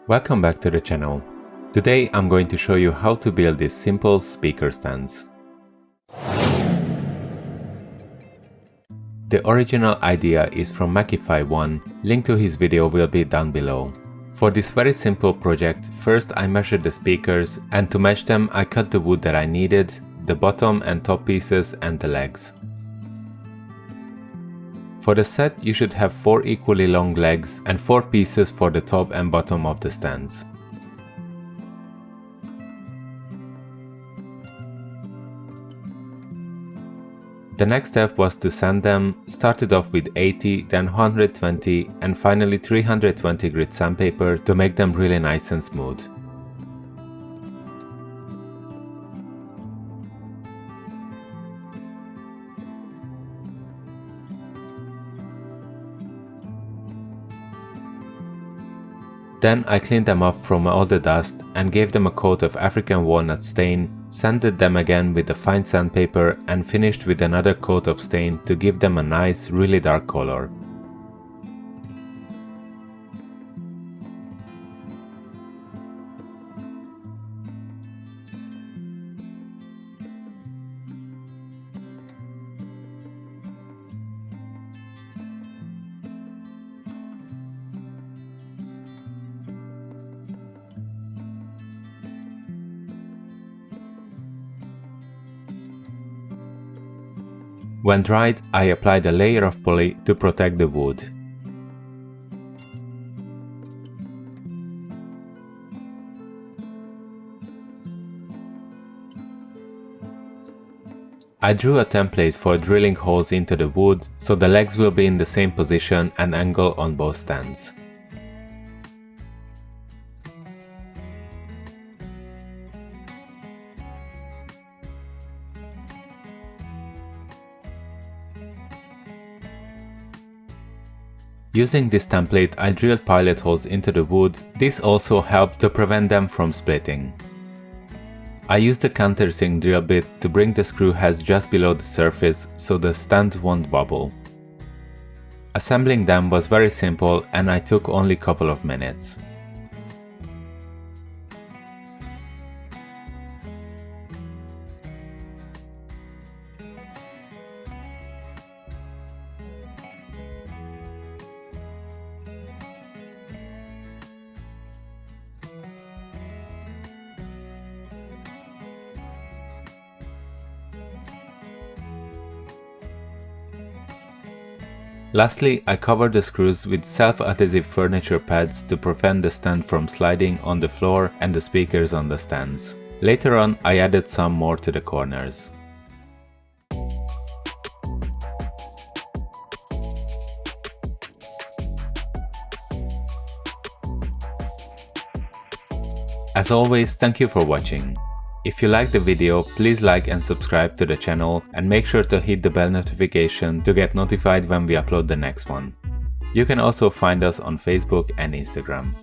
Welcome back to the channel. Today I'm going to show you how to build these simple speaker stands. The original idea is from Makify1, link to his video will be down below. For this very simple project, first I measured the speakers, and to match them I cut the wood that I needed, the bottom and top pieces and the legs. For the set you should have 4 equally long legs and 4 pieces for the top and bottom of the stands. The next step was to sand them, started off with 80, then 120 and finally 320 grit sandpaper to make them really nice and smooth. Then I cleaned them up from all the dust and gave them a coat of African walnut stain, sanded them again with the fine sandpaper and finished with another coat of stain to give them a nice, really dark color. When dried, I applied a layer of poly to protect the wood. I drew a template for drilling holes into the wood, so the legs will be in the same position and angle on both stands. Using this template, I drilled pilot holes into the wood. This also helped to prevent them from splitting. I used the countersink drill bit to bring the screw heads just below the surface so the stand won't wobble. Assembling them was very simple and I took only a couple of minutes. Lastly, I covered the screws with self-adhesive furniture pads to prevent the stand from sliding on the floor and the speakers on the stands. Later on, I added some more to the corners. As always, thank you for watching. If you liked the video, please like and subscribe to the channel and make sure to hit the bell notification to get notified when we upload the next one. You can also find us on Facebook and Instagram.